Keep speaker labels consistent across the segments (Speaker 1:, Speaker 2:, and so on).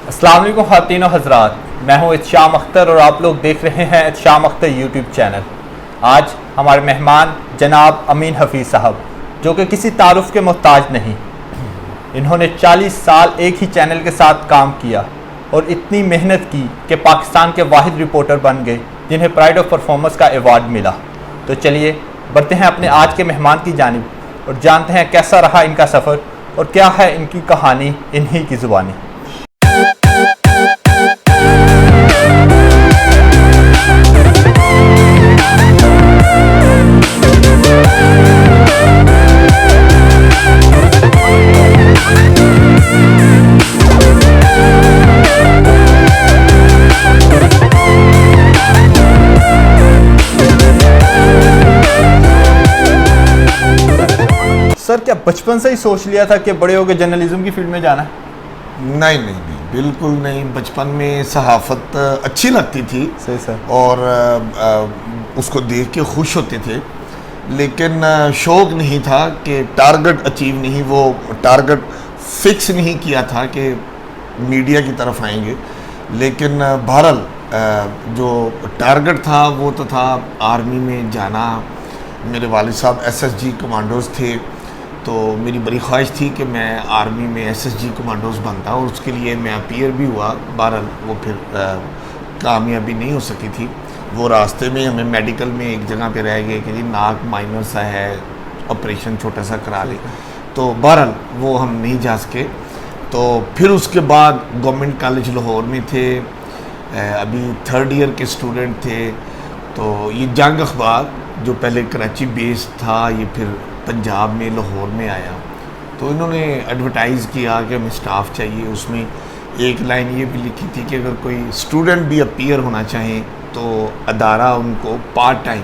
Speaker 1: अस्सलाम वालेकुम ख़वातीन और हज़रात, मैं हूँ इत्शाम अख्तर और आप लोग देख रहे हैं इत्शाम अख्तर यूट्यूब चैनल। आज हमारे मेहमान जनाब अमीन हफीज़ साहब, जो कि किसी तारुफ के मोहताज नहीं। इन्होंने 40 साल एक ही चैनल के साथ काम किया और इतनी मेहनत की कि पाकिस्तान के वाहिद रिपोर्टर बन गए जिन्हें प्राइड ऑफ परफॉर्मेंस का अवार्ड मिला। तो चलिए बढ़ते हैं अपने आज के मेहमान की जानिब और जानते हैं कैसा रहा इनका सफ़र और क्या है इनकी कहानी इन्हीं की ज़ुबानी। सर, क्या बचपन से ही सोच लिया था कि बड़े होकर जर्नलिज्म की फील्ड में जाना है?
Speaker 2: नहीं नहीं नहीं, बिल्कुल नहीं। बचपन में सहाफ़त अच्छी लगती थी।
Speaker 1: सही सर।
Speaker 2: और उसको देख के खुश होते थे, लेकिन शौक़ नहीं था कि टारगेट अचीव नहीं, वो टारगेट फिक्स नहीं किया था कि मीडिया की तरफ आएंगे। लेकिन बहरहाल जो टारगेट था वो तो था आर्मी में जाना। मेरे वालिद साहब SSG कमांडोज़ थे, तो मेरी बड़ी ख्वाहिश थी कि मैं आर्मी में SSG कमांडोज़ बनता और उसके लिए मैं अपीयर भी हुआ। बहरहाल वो फिर कामयाबी नहीं हो सकी थी। वो रास्ते में हमें मेडिकल में एक जगह पे रह गए कि जी नाक माइनर सा है, ऑपरेशन छोटा सा करा ले। तो बहरहाल वो हम नहीं जा सके। तो फिर उसके बाद गवर्नमेंट कॉलेज लाहौर में थे, अभी 3rd ईयर के स्टूडेंट थे। तो ये जंग अखबार जो पहले कराची बेस्ड था, ये फिर पंजाब में लाहौर में आया। तो इन्होंने एडवर्टाइज़ किया कि हमें स्टाफ चाहिए। उसमें एक लाइन ये भी लिखी थी कि अगर कोई स्टूडेंट भी अपीयर होना चाहे तो अदारा उनको पार्ट टाइम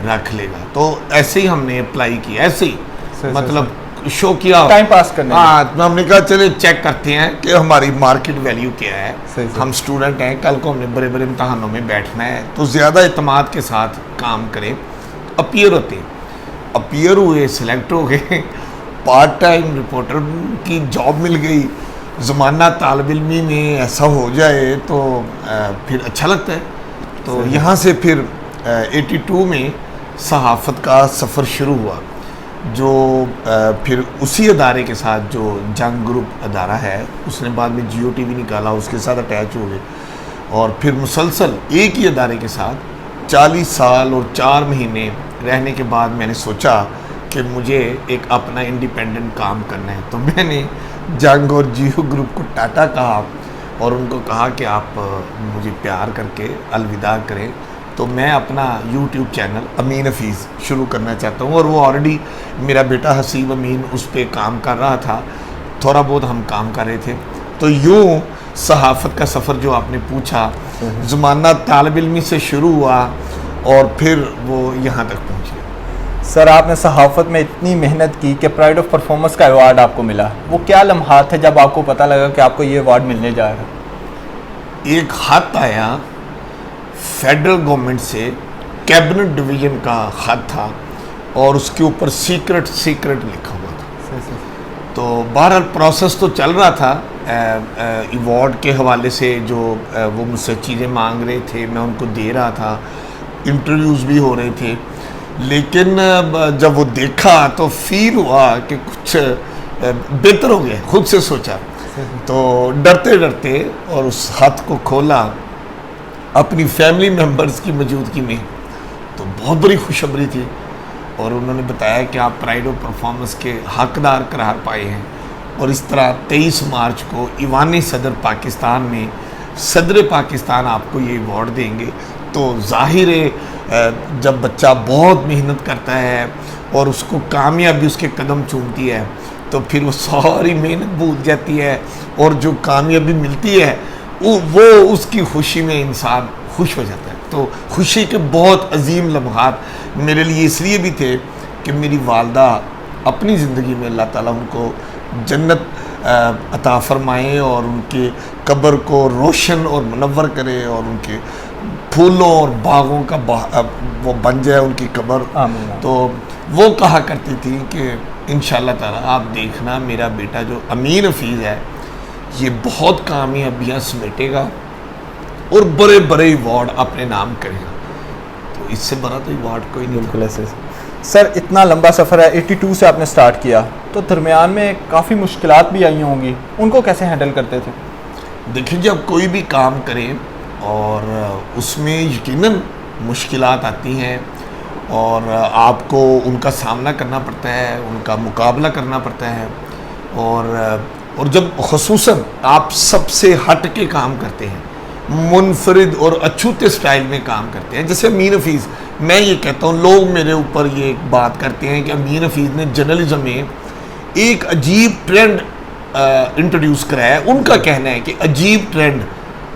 Speaker 2: रख लेगा। तो ऐसे ही हमने अप्लाई किया, ऐसे ही मतलब शो किया,
Speaker 1: टाइम पास करने।
Speaker 2: हाँ, तो हमने कहा चले चेक करते हैं कि हमारी मार्केट वैल्यू क्या है। हम स्टूडेंट हैं, कल को हमने बड़े बड़े इम्तहानों में बैठना है, तो ज़्यादा एतमाद के साथ काम करें। अपीयर होते, अपीयर हुए, सिलेक्ट हो गए, पार्ट टाइम रिपोर्टर की जॉब मिल गई। ज़माना तालिब इल्मी में ऐसा हो जाए तो फिर अच्छा लगता है। तो यहाँ से फिर 82 में सहाफ़त का सफ़र शुरू हुआ, जो फिर उसी अदारे के साथ जो जंग ग्रुप अदारा है, उसने बाद में GOTV निकाला, उसके साथ अटैच हो गए। और फिर मुसलसल एक ही अदारे के साथ 40 साल और 4 महीने रहने के बाद मैंने सोचा कि मुझे एक अपना इंडिपेंडेंट काम करना है। तो मैंने जंग और GO ग्रुप को टाटा कहा और उनको कहा कि आप मुझे प्यार करके अलविदा करें। तो मैं अपना YouTube चैनल अमीन हफीज़ शुरू करना चाहता हूँ। और वो ऑलरेडी मेरा बेटा हसीब अमीन उस पर काम कर रहा था, थोड़ा बहुत हम काम कर रहे थे। तो यूँ सहाफ़त का सफ़र जो आपने पूछा, ज़माना तालिब इल्मी से शुरू हुआ और फिर वो यहाँ तक पहुँच गया।
Speaker 1: सर, आपने सहाफ़त में इतनी मेहनत की कि प्राइड ऑफ परफॉर्मेंस का अवार्ड आपको मिला। वो क्या लम्हात थे जब आपको पता लगा कि आपको ये अवार्ड मिलने जा रहा है?
Speaker 2: एक खत आया फेडरल गवर्नमेंट से, कैबिनेट डिवीज़न का खत था और उसके ऊपर सीक्रेट लिखा हुआ था। तो बहरहाल प्रोसेस तो चल रहा था अवार्ड के हवाले से। जो वो मुझसे चीज़ें मांग रहे थे मैं उनको दे रहा था, इंटरव्यूज़ भी हो रहे थे। लेकिन जब वो देखा तो फील हुआ कि कुछ बेहतर हो गया। खुद से सोचा, तो डरते डरते और उस खत को खोला अपनी फैमिली मेम्बर्स की मौजूदगी में, तो बहुत बड़ी खुशखबरी थी। और उन्होंने बताया कि आप प्राइड ऑफ परफॉर्मेंस के हकदार करार पाए हैं। और इस तरह 23 मार्च को ईवान सदर पाकिस्तान में सदर पाकिस्तान आपको ये अवार्ड देंगे। तो जाहिर है जब बच्चा बहुत मेहनत करता है और उसको कामयाबी उसके कदम चूमती है, तो फिर वो सारी मेहनत भूल जाती है और जो कामयाबी मिलती है वो उसकी खुशी में इंसान खुश हो जाता है। तो खुशी के बहुत अजीम लम्हात मेरे लिए इसलिए भी थे कि मेरी वालदा अपनी ज़िंदगी में अल्लाह ताला उनको जन्नत अता फरमाए और उनके कब्र को रोशन और मुनव्वर करे और उनके फूलों और बागों का वो बन जाए उनकी कब्र। तो वो कहा करती थी कि इंशाअल्लाह ताला आप देखना मेरा बेटा जो अमीन हफीज़ है ये बहुत कामयाबियाँ समेटेगा और बड़े बड़े अवार्ड अपने नाम करेगा। तो इससे बड़ा तो अवार्ड कोई नहीं।
Speaker 1: बिल्कुल ऐसे। सर इतना लंबा सफ़र है, 82 से आपने स्टार्ट किया, तो दरमियान में काफ़ी मुश्किलात भी आई होंगी, उनको कैसे हैंडल करते थे?
Speaker 2: देखिए, जब कोई भी काम करें और उसमें यकीनन मुश्किलात आती हैं और आपको उनका सामना करना पड़ता है, उनका मुकाबला करना पड़ता है। और जब ख़ुसूसन आप सबसे हट के काम करते हैं, मुनफरिद और अछूते स्टाइल में काम करते हैं, जैसे अमीन हफीज़, मैं ये कहता हूँ, लोग मेरे ऊपर ये बात करते हैं कि अमीन हफीज़ ने जर्नलिज्म में एक अजीब ट्रेंड इंट्रोड्यूस कराया है। उनका कहना है कि अजीब ट्रेंड,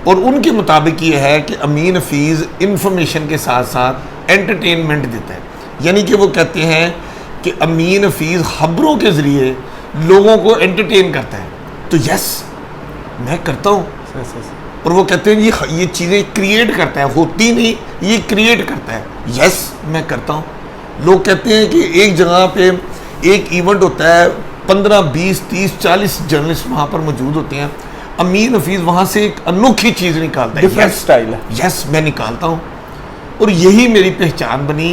Speaker 2: और उनके मुताबिक ये है कि अमीन हफीज़ इंफॉर्मेशन के साथ साथ एंटरटेनमेंट देता है। यानी कि वो कहते हैं कि अमीन हफीज़ खबरों के ज़रिए लोगों को एंटरटेन करता है। तो यस, मैं करता हूँ। और वो कहते हैं ये चीज़ें क्रिएट करता है, होती नहीं, ये क्रिएट करता है। यस, मैं करता हूँ। लोग कहते हैं कि एक जगह पे एक इवेंट होता है, 15, 20, 30, 40 जर्नलिस्ट वहाँ पर मौजूद होते हैं, अमीन हफीज़ वहाँ से एक अनोखी चीज़ निकालता है।
Speaker 1: डिफरेंट स्टाइल है।
Speaker 2: यस, मैं निकालता हूँ और यही मेरी पहचान बनी,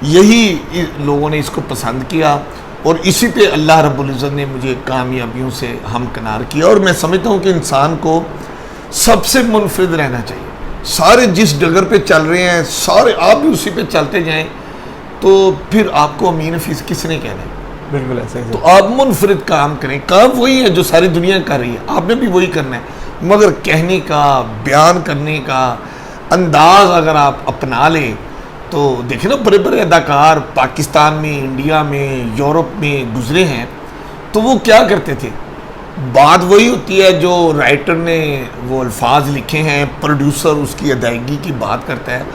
Speaker 2: यही लोगों ने इसको पसंद किया और इसी पे अल्लाह रब्बुल इज़्ज़त ने मुझे कामयाबियों से हमकिनार किया। और मैं समझता हूँ कि इंसान को सबसे मुनफरिद रहना चाहिए। सारे जिस डगर पे चल रहे हैं, सारे आप भी उसी पे चलते जाएं, तो फिर आपको अमीन हफीज़ किसने कहना है?
Speaker 1: बिल्कुल ऐसे।
Speaker 2: तो आप मुनफरिद काम करें, काम वही है जो सारी दुनिया कर रही है, आपने भी वही करना है। मगर कहने का, बयान करने का अंदाज अगर आप अपना लें, तो देखें ना, बड़े बड़े अदाकार पाकिस्तान में, इंडिया में, यूरोप में गुजरे हैं, तो वो क्या करते थे? बात वही होती है जो राइटर ने वो अल्फाज लिखे हैं, प्रोड्यूसर उसकी अदायगी की बात करता है,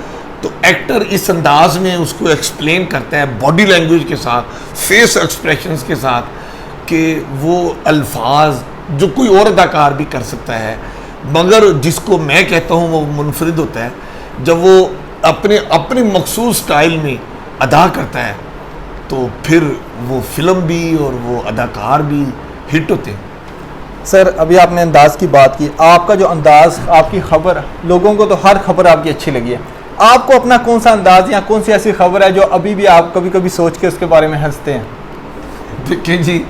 Speaker 2: तो एक्टर इस अंदाज में उसको एक्सप्लेन करता है, बॉडी लैंग्वेज के साथ, फेस एक्सप्रेशंस के साथ, कि वो अल्फाज जो कोई और अदाकार भी कर सकता है। मगर जिसको मैं कहता हूँ वो मुनफरिद होता है जब वो अपने मखसूस स्टाइल में अदा करता है, तो फिर वो फिल्म भी और वो अदाकार भी हिट होते हैं।
Speaker 1: सर अभी आपने अंदाज़ की बात की, आपका जो अंदाज़, आपकी खबर, लोगों को तो हर खबर आपकी अच्छी लगी है, आपको अपना कौन सा अंदाज़ या कौन सी ऐसी खबर है जो अभी भी आप कभी कभी सोच के उसके बारे में हंसते हैं?
Speaker 2: देखिए जी,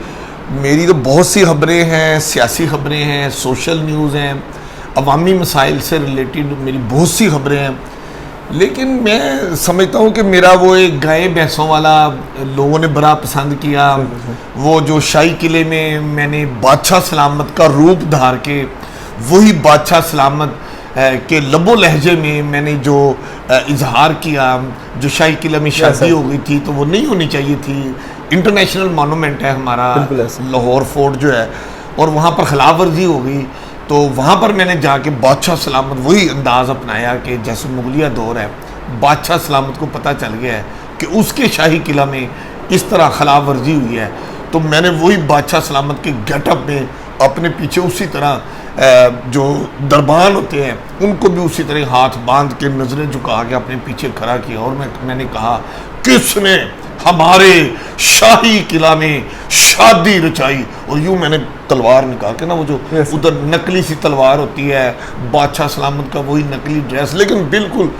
Speaker 2: मेरी तो बहुत सी खबरें हैं, सियासी खबरें हैं, सोशल न्यूज़ हैं, अवामी मसाइल से रिलेटेड मेरी बहुत सी खबरें हैं। लेकिन मैं समझता हूँ कि मेरा वो एक गाय भैंसों वाला लोगों ने बड़ा पसंद किया। वो जो शाही किले में मैंने बादशाह सलामत का रूप धार के, वही बादशाह सलामत के लबो लहजे में मैंने जो इजहार किया, जो शाही किला में शादी हो गई थी तो वो नहीं होनी चाहिए थी, इंटरनेशनल मोनूमेंट है हमारा लाहौर फोर्ट जो है, और वहाँ पर खिलाफ वर्जी हो गई, तो वहाँ पर मैंने जाके बादशाह सलामत वही अंदाज़ अपनाया कि जैसे मुगलिया दौर है, बादशाह सलामत को पता चल गया है कि उसके शाही किला में इस तरह खिलाफ वर्जी हुई है, तो मैंने वही बादशाह सलामत के गेटअप में अपने पीछे उसी तरह जो दरबान होते हैं उनको भी उसी तरह हाथ बांध के, नज़रें झुका के अपने पीछे खड़ा किया, और मैंने कहा किसने हमारे शाही किला में शादी रचाई, और यूँ मैंने तलवार निकाल के ना, वो जो उधर नकली सी तलवार होती है, बादशाह सलामत का वही नकली ड्रेस, लेकिन बिल्कुल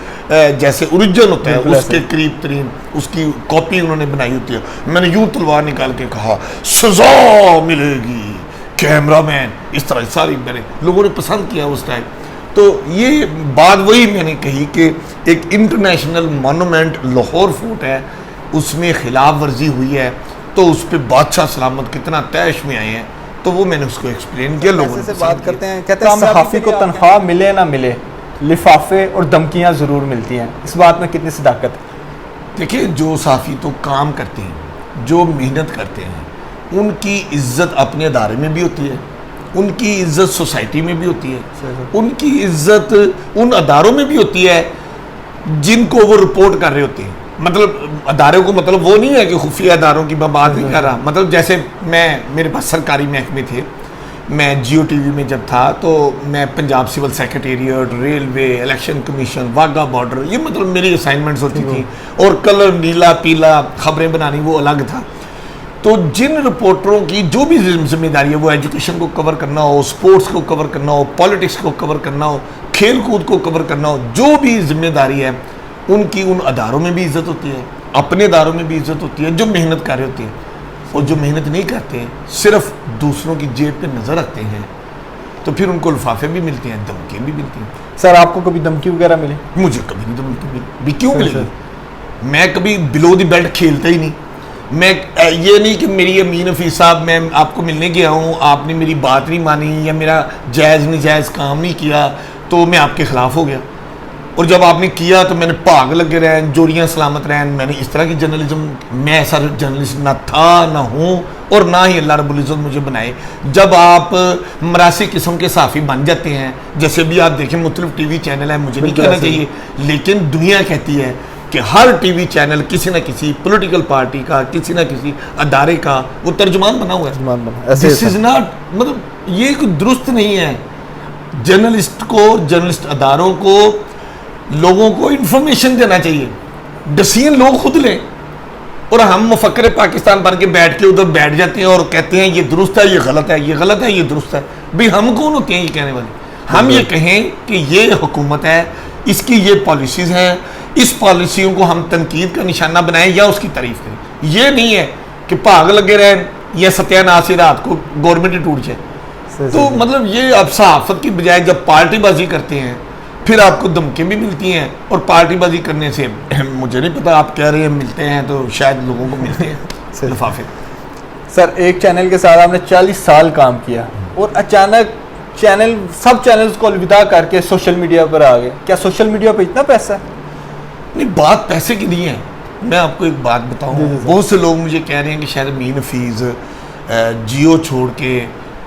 Speaker 2: जैसे ओरिजिनल होता है उसके करीब तरीन उसकी कॉपी उन्होंने बनाई होती है। मैंने यूँ तलवार निकाल के कहा सजा मिलेगी कैमरामैन, इस तरह सारी मैंने, लोगों ने पसंद किया उस टाइम। तो ये बात वही मैंने कही कि एक इंटरनेशनल मोनूमेंट लाहौर फोर्ट है, उसमें खिलाफ वर्जी हुई है, तो उस पर बादशाह सलामत कितना तैश में आए हैं, तो वो मैंने उसको एक्सप्लेन किया। लोगों से बात करते हैं,
Speaker 1: कहते हैं सहाफ़ी को तनख्वाह मिले ना मिले, लिफाफे और धमकियाँ ज़रूर मिलती हैं, इस बात में कितनी सदाकत है?
Speaker 2: देखिए, जो सहाफ़ी तो काम करते हैं, जो मेहनत करते हैं, उनकी इज्जत अपने अदारे में भी होती है, उनकी इज्जत सोसाइटी में भी होती है, उनकी इज्जत उन अदारों में भी होती है जिनको वो रिपोर्ट कर रहे होते हैं। मतलब अदारों को मतलब वो नहीं है कि खुफिया अदारों की मैं बात नहीं कर रहा, मतलब जैसे मेरे पास सरकारी महकमे थे, मैं जियो टीवी में जब था तो मैं Punjab civil secretariat, railway, election commission, Wagah border, ये मतलब मेरी असाइनमेंट्स होती थी, और कलर नीला पीला खबरें बनानी वो अलग था। तो जिन रिपोर्टरों की जो भी जिम्मेदारी है, वो एजुकेशन को कवर करना हो, स्पोर्ट्स को कवर करना हो, पॉलिटिक्स को कवर करना हो, खेल कूद को कवर करना हो, जो भी जिम्मेदारी है उनकी उन अदारों में भी इज्जत होती है, अपने अदारों में भी इज्जत होती है, जो मेहनत कर रहे होते हैं। और जो मेहनत नहीं करते हैं, सिर्फ दूसरों की जेब पे नज़र रखते हैं, तो फिर उनको लिफाफे भी मिलते हैं, धमकियाँ भी मिलती हैं।
Speaker 1: सर आपको कभी धमकी वगैरह मिली?
Speaker 2: मुझे कभी नहीं धमकी मिली, क्यों मिलेगी? मैं कभी बिलो द बेल्ट खेलता ही नहीं। मैं ये नहीं कि मेरी अमीन हफीज़ साहब मैं आपको मिलने गया हूँ, आपने मेरी बात नहीं मानी या मेरा जायज़ नजायज़ काम नहीं किया तो मैं आपके ख़िलाफ़ हो गया, और जब आपने किया तो मैंने भाग लगे रहन, जोड़ियाँ सलामत रहन। मैंने इस तरह की जर्नलिज्म, मैं ऐसा जर्नलिस्ट ना था ना हूँ, और ना ही अल्लाह रब्बुल इज़्ज़त मुझे बनाए। जब आप मरासी किस्म के साफ़ी बन जाते हैं, जैसे भी आप देखें मुख्तलिफ टीवी चैनल है, मुझे नहीं कहना चाहिए, लेकिन दुनिया कहती है कि हर टीवी चैनल किसी न किसी पॉलिटिकल पार्टी का, किसी न किसी अदारे का वो तर्जुमान बना हुआ है। दिस इज़ नॉट, मतलब ये कोई दुरुस्त नहीं है। जर्नलिस्ट को, जर्नलिस्ट अदारों को, लोगों को इंफॉर्मेशन देना चाहिए। डिसीजन लोग खुद लें, और हम मुफक्कर पाकिस्तान बन के बैठ के उधर बैठ जाते हैं और कहते हैं ये दुरुस्त है, ये गलत है, ये गलत है, ये दुरुस्त है। भाई हम कौन होते हैं ये कहने वाले? हम ये कहें कि ये हुकूमत है, इसकी ये पॉलिसीज़ हैं, इस पॉलिसियों को हम तनकीद का निशाना बनाएं या उसकी तारीफ करें। ये नहीं है कि भाग लगे रहें या सत्यानाश रात को गवर्नमेंट ही टूट जाए। तो मतलब ये अब सहाफत की बजाय जब पार्टीबाजी करते हैं, फिर आपको धमकी भी मिलती हैं, और पार्टीबाजी करने से मुझे नहीं पता, आप कह रहे हैं मिलते हैं तो शायद लोगों को मिलते हैं लिफाफे।
Speaker 1: सर एक चैनल के साथ आपने 40 साल काम किया और अचानक चैनल, सब चैनल्स को अलविदा करके सोशल मीडिया पर आ गए। क्या सोशल मीडिया पर इतना पैसा है?
Speaker 2: नहीं, बात पैसे की नहीं है। मैं आपको एक बात बताऊं, बहुत से लोग मुझे कह रहे हैं कि शायद अमीन हफीज़ जियो छोड़ के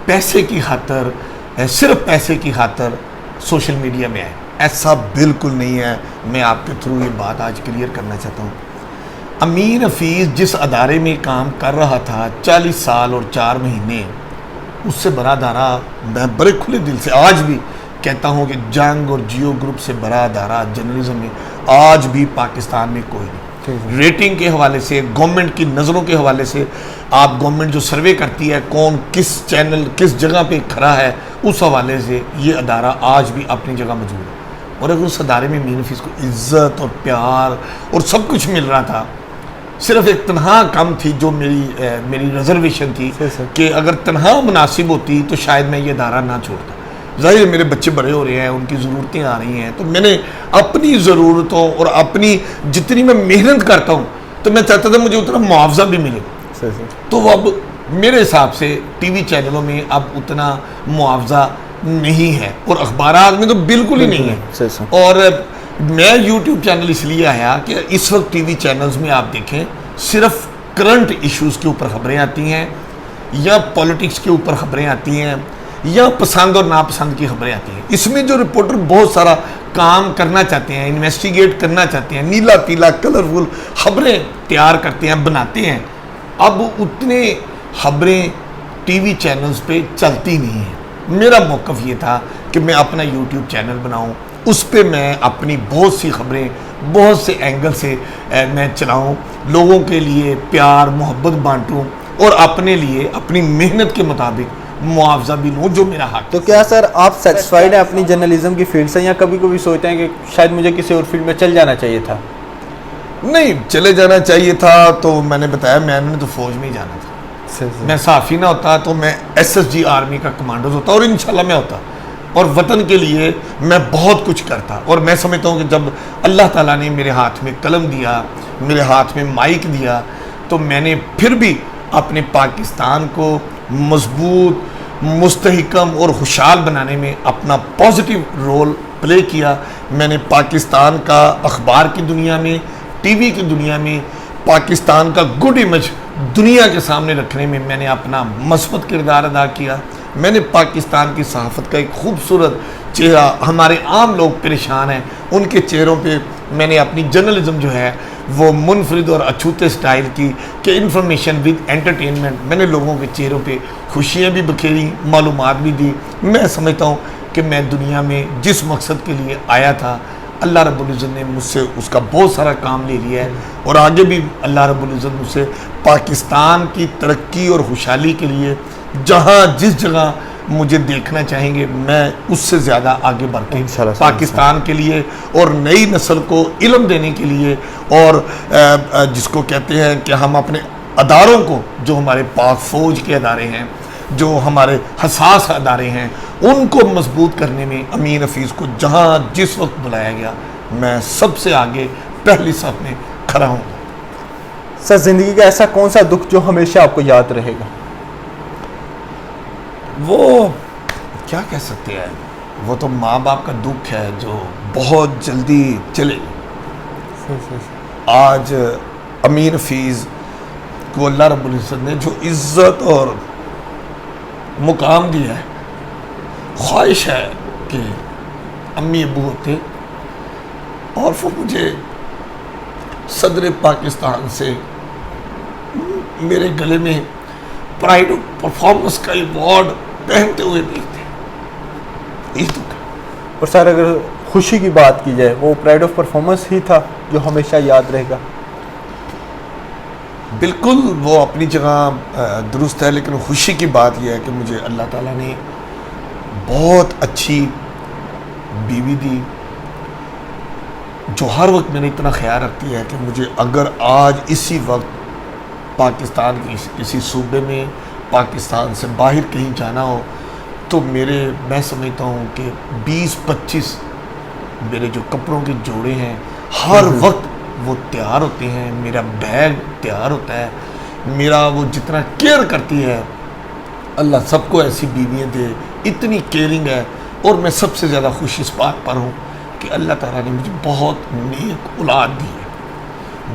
Speaker 2: पैसे की खातर, सिर्फ पैसे की खातर सोशल मीडिया में आए। ऐसा बिल्कुल नहीं है। मैं आपके थ्रू ये बात आज क्लियर करना चाहता हूँ। अमीन हफीज़ जिस अदारे में काम कर रहा था 40 साल और 4 महीने, उससे बड़ा अदारा मैं बड़े खुले दिल से आज भी कहता हूँ कि जंग और जियो ग्रुप से बड़ा अदारा जर्नलिज्म में आज भी पाकिस्तान में कोई नहीं। रेटिंग के हवाले से, गवर्नमेंट की नज़रों के हवाले से, आप गवर्नमेंट जो सर्वे करती है कौन किस चैनल किस जगह पे खड़ा है, उस हवाले से ये अदारा आज भी अपनी जगह मौजूद है। और अगर उस अदारे में अमीन हफीज़ को इज़्ज़त और प्यार और सब कुछ मिल रहा था, सिर्फ एक तनहा कम थी जो मेरी रिजर्वेशन थी कि अगर तनहा मुनासिब होती तो शायद मैं ये अदारा ना छोड़ता। ज़ाहिर मेरे बच्चे बड़े हो रहे हैं, उनकी ज़रूरतें आ रही हैं, तो मैंने अपनी ज़रूरतों और अपनी जितनी मैं मेहनत करता हूँ तो मैं चाहता था मुझे उतना मुआवजा भी मिले। तो अब मेरे हिसाब से टीवी चैनलों में अब उतना मुआवजा नहीं है, और अखबारात में तो बिल्कुल ही नहीं है। और मैं यूट्यूब चैनल इसलिए आया कि इस वक्त टीवी चैनल्स में आप देखें सिर्फ करंट इश्यूज़ के ऊपर खबरें आती हैं, या पॉलिटिक्स के ऊपर खबरें आती हैं, या पसंद और नापसंद की खबरें आती हैं। इसमें जो रिपोर्टर बहुत सारा काम करना चाहते हैं, इन्वेस्टिगेट करना चाहते हैं, नीला पीला कलरफुल खबरें तैयार करते हैं, बनाते हैं, अब उतने खबरें टीवी चैनल्स पे चलती नहीं हैं। मेरा मौक़िफ़ ये था कि मैं अपना यूट्यूब चैनल बनाऊं, उस पर मैं अपनी बहुत सी खबरें बहुत से एंगल से मैं चलाऊं, लोगों के लिए प्यार मोहब्बत बांटूं, और अपने लिए अपनी मेहनत के मुताबिक मुआवजा भी लूँ जो मेरा हक।
Speaker 1: तो क्या सर आप सेटिस्फाइड हैं अपनी जर्नलिज्म की फील्ड से, या कभी कभी सोचते हैं कि शायद मुझे किसी और फील्ड में चल जाना चाहिए था?
Speaker 2: नहीं, चले जाना चाहिए था तो मैंने बताया, मैंने तो फौज में ही जाना था। मैं साफ़ी ना होता तो मैं SSG आर्मी का कमांडोज होता, और इंशाल्लाह मैं होता, और वतन के लिए मैं बहुत कुछ करता। और मैं समझता हूँ कि जब अल्लाह ताला ने मेरे हाथ में कलम दिया, मेरे हाथ में माइक दिया, तो मैंने फिर भी अपने पाकिस्तान को मजबूत, मुस्तहिकम और खुशहाल बनाने में अपना पॉजिटिव रोल प्ले किया। मैंने पाकिस्तान का अखबार की दुनिया में, टीवी की दुनिया में पाकिस्तान का गुड इमेज दुनिया के सामने रखने में मैंने अपना मस्बत किरदार अदा किया। मैंने पाकिस्तान की सहाफ़त का एक खूबसूरत चेहरा, हमारे आम लोग परेशान हैं उनके चेहरों पे मैंने अपनी जर्नलिज्म जो है वो मुनफरिद और अछूते स्टाइल की कि इंफॉर्मेशन विद एंटरटेनमेंट, मैंने लोगों के चेहरों पे खुशियाँ भी बखेरी, मालूमात भी दी। मैं समझता हूँ कि मैं दुनिया में जिस मकसद के लिए आया था अल्लाह रब्बुल इज़्ज़त ने मुझसे उसका बहुत सारा काम ले लिया है, और आगे भी अल्लाह रब्बुल इज़्ज़त मुझसे पाकिस्तान की तरक्की और खुशहाली के लिए जहाँ जिस जगह मुझे देखना चाहेंगे, मैं उससे ज़्यादा आगे बढ़ के
Speaker 1: इंशाल्लाह
Speaker 2: पाकिस्तान के लिए और नई नस्ल को इल्म देने के लिए, और जिसको कहते हैं कि हम अपने अदारों को, जो हमारे पाक फ़ौज के अदारे हैं, जो हमारे हसास अदारे हैं, उनको मजबूत करने में अमीन हफीज़ को जहाँ जिस वक्त बुलाया गया, मैं सबसे आगे पहली साफ में खड़ा हूँ।
Speaker 1: सर, ज़िंदगी का ऐसा कौन सा दुख जो हमेशा आपको याद रहेगा?
Speaker 2: वो क्या कह सकते हैं, वो तो माँ बाप का दुख है जो बहुत जल्दी चले। आज अमीन हफीज़ को अल्लाह रब्बुल इज़्ज़त ने जो इज़्ज़त और मुकाम दिया है, ख्वाहिश है कि अम्मी अबू होते और वो मुझे सदर पाकिस्तान से मेरे गले में प्राइड ऑफ परफॉर्मेंस का अवार्ड पहनते हुए देखते। ये दुख है।
Speaker 1: और सर, अगर खुशी की बात की जाए, वो प्राइड ऑफ परफॉर्मेंस ही था जो हमेशा याद रहेगा।
Speaker 2: बिल्कुल, वो अपनी जगह दुरुस्त है, लेकिन खुशी की बात यह है कि मुझे अल्लाह ताला ने बहुत अच्छी बीवी दी, जो हर वक्त मेरा इतना ख्याल रखती है कि मुझे अगर आज इसी वक्त पाकिस्तान की किसी सूबे में, पाकिस्तान से बाहर कहीं जाना हो, तो मैं समझता हूँ कि 20-25 मेरे जो कपड़ों के जोड़े हैं हर वक्त वो तैयार होते हैं, मेरा बैग तैयार होता है, मेरा वो जितना केयर करती है, अल्लाह सबको ऐसी बीवियाँ दे, इतनी केयरिंग है। और मैं सबसे ज़्यादा खुश इस बात पर हूँ कि अल्लाह ताला ने मुझे बहुत नेक औलाद दी है,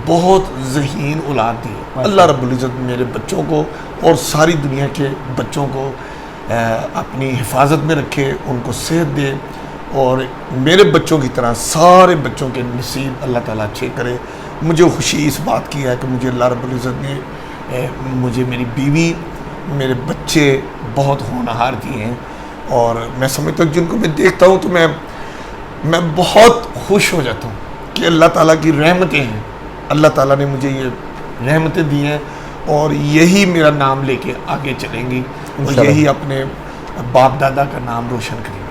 Speaker 2: बहुत ज़हीन औलाद दी है। अल्लाह रब्बुल इज़्ज़त मेरे बच्चों को और सारी दुनिया के बच्चों को अपनी हिफाजत में रखे, उनको सेहत दे, और मेरे बच्चों की तरह सारे बच्चों के नसीब अल्लाह ताला अच्छे करे। मुझे खुशी इस बात की है कि मुझे अल्लाह रब्बुल इज़्ज़त ने मुझे मेरी बीवी, मेरे बच्चे बहुत होनहार दिए हैं, और मैं समझता हूँ जिनको मैं देखता हूँ तो मैं बहुत खुश हो जाता हूँ कि अल्लाह ताला की रहमतें हैं। अल्लाह ताला ने मुझे ये रहमतें दी हैं, और यही मेरा नाम लेके आगे चलेंगी, और यही अपने बाप दादा का नाम रोशन करेंगे।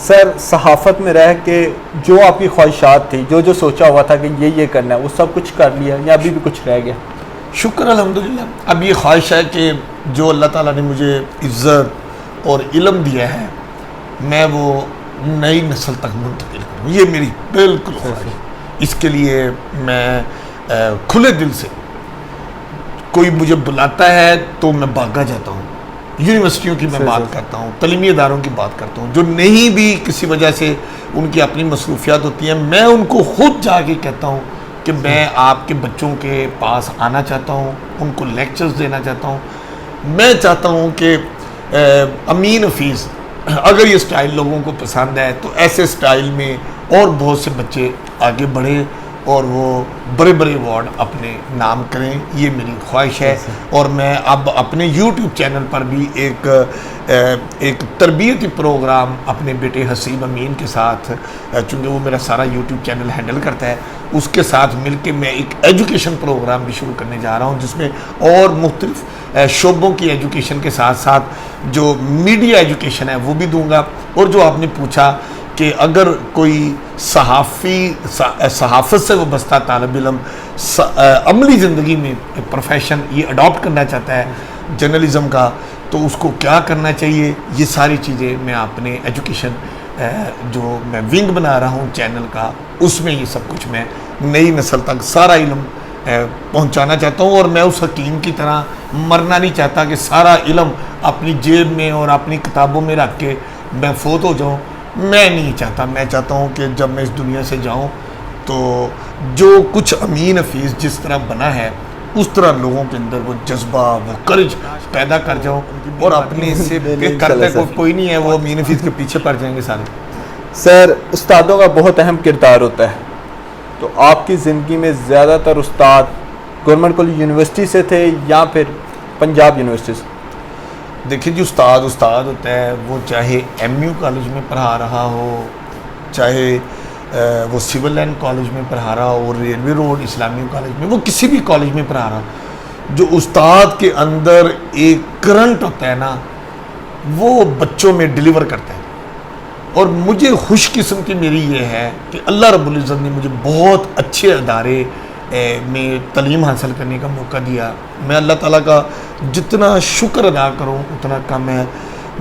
Speaker 1: सर, सहाफ़त में रह के जो आपकी ख्वाहिशात थी, जो सोचा हुआ था कि ये करना है, वो सब कुछ कर लिया या अभी भी कुछ रह गया?
Speaker 2: शुक्र अल्हम्दुलिल्लाह। अब ये ख्वाहिश है कि जो अल्लाह ताला ने मुझे इज़्ज़त और इल्म दिया है, मैं वो नई नस्ल तक मुंतकिल करूँ, ये मेरी बिल्कुल ख्वाहिश है। इसके लिए मैं खुले दिल से, कोई मुझे बुलाता है तो मैं भागा जाता हूँ। यूनिवर्सिटियों की मैं बात करता हूँ, तलीमी इदारों की बात करता हूँ, जो नहीं भी किसी वजह से उनकी अपनी मसरूफियात होती हैं, मैं उनको खुद जाके कहता हूँ कि मैं आपके बच्चों के पास आना चाहता हूँ, उनको लेक्चर्स देना चाहता हूँ। मैं चाहता हूँ कि अमीन हफीज़, अगर ये स्टाइल लोगों को पसंद है तो ऐसे स्टाइल में और बहुत से बच्चे आगे बढ़े और वो बड़े बड़े अवार्ड अपने नाम करें, ये मेरी ख्वाहिश है। और मैं अब अपने YouTube चैनल पर भी एक तरबियती प्रोग्राम अपने बेटे हसीब अमीन के साथ, चूँकि वो मेरा सारा YouTube चैनल हैंडल करता है, उसके साथ मिलके मैं एक एजुकेशन प्रोग्राम भी शुरू करने जा रहा हूँ, जिसमें और मुख्तलिफ शोबों की एजुकेशन के साथ साथ जो मीडिया एजुकेशन है वो भी दूंगा। और जो आपने पूछा कि अगर कोई सहाफ़त से वाबस्ता तालिब इल्म अमली ज़िंदगी में प्रोफेशन ये अडॉप्ट करना चाहता है जर्नलिज़म का, तो उसको क्या करना चाहिए, ये सारी चीज़ें मैं अपने एजुकेशन जो मैं विंग बना रहा हूँ चैनल का, उसमें ये सब कुछ मैं नई नस्ल तक सारा इल्म पहुँचाना चाहता हूँ। और मैं उस हकीम की तरह मरना नहीं चाहता कि सारा इल्म अपनी जेब में और अपनी किताबों में रख के मैं फोत हो जाऊँ। मैं नहीं चाहता, मैं चाहता हूँ कि जब मैं इस दुनिया से जाऊँ तो जो कुछ अमीन हफीज़ जिस तरह बना है उस तरह लोगों के अंदर वो जज्बा, वो कर्ज पैदा कर जाऊँ, और अपने से करते कोई नहीं है, वो अमीन हफीज़ के पीछे पड़ जाएंगे सारे।
Speaker 1: सर, उस्तादों का बहुत अहम किरदार होता है, तो आपकी ज़िंदगी में ज़्यादातर उस्ताद गवर्नमेंट कॉलेज यूनिवर्सिटी से थे या फिर पंजाब यूनिवर्सिटी से?
Speaker 2: देखिए जी, उस्ताद होता है, वो चाहे MU कॉलेज में पढ़ा रहा हो, चाहे वो सिविल लाइन कॉलेज में पढ़ा रहा और रेलवे रोड इस्लामी कॉलेज में, वो किसी भी कॉलेज में पढ़ा रहा, जो उस्ताद के अंदर एक करंट होता है ना, वो बच्चों में डिलीवर करता है। और मुझे खुशकिस्मती मेरी ये है कि अल्लाह रब्बुल इज़्ज़त ने मुझे बहुत अच्छे अदारे में तालीम हासिल करने का मौका दिया। मैं अल्लाह ताला का जितना शुक्र अदा करूं उतना कम है।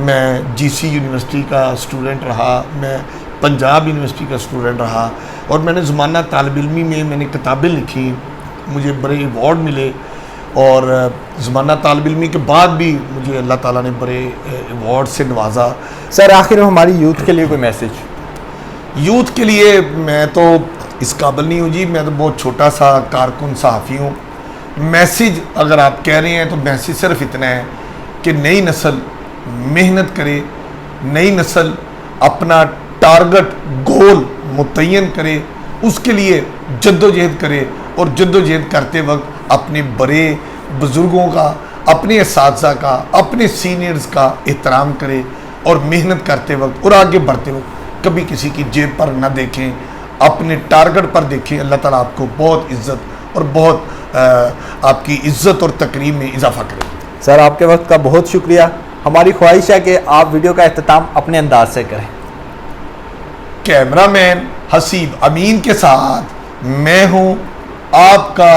Speaker 2: मैं जीसी यूनिवर्सिटी का स्टूडेंट रहा, मैं पंजाब यूनिवर्सिटी का स्टूडेंट रहा, और मैंने ज़माना तालिब इल्मी में मैंने किताबें लिखी, मुझे बड़े अवार्ड मिले, और ज़माना तालिब इल्मी के बाद भी मुझे अल्लाह ताला ने बड़े अवार्ड से नवाजा।
Speaker 1: सर आखिर में हमारी यूथ के लिए कोई मैसेज?
Speaker 2: यूथ के लिए मैं तो इस काबिल नहीं हूँ जी, मैं तो बहुत छोटा सा कारकुन सहाफ़ी हूँ। मैसेज अगर आप कह रहे हैं तो मैसेज सिर्फ इतना है कि नई नस्ल मेहनत करे, नई नस्ल अपना टारगेट गोल मुतय्यन करे, उसके लिए जद्दोजहद करे, और जद्दोजहद करते वक्त अपने बड़े बुज़ुर्गों का, अपने असातिज़ा का, अपने सीनियर्स का एहतराम करे, और मेहनत करते वक्त और आगे बढ़ते वक्त कभी किसी की जेब पर ना देखें, अपने टारगेट पर देखें। अल्लाह ताला आपको बहुत इज़्ज़त और बहुत आपकी इज़्ज़त और तकरीम में इजाफ़ा करे।
Speaker 1: सर आपके वक्त का बहुत शुक्रिया। हमारी ख्वाहिश है कि आप वीडियो का अख्ताम अपने अंदाज से करें।
Speaker 2: कैमरामैन हसीब अमीन के साथ मैं हूँ आपका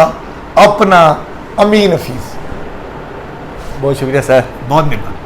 Speaker 2: अपना अमीन हफीज़।
Speaker 1: बहुत शुक्रिया सर।
Speaker 2: बहुत मेहरबानी।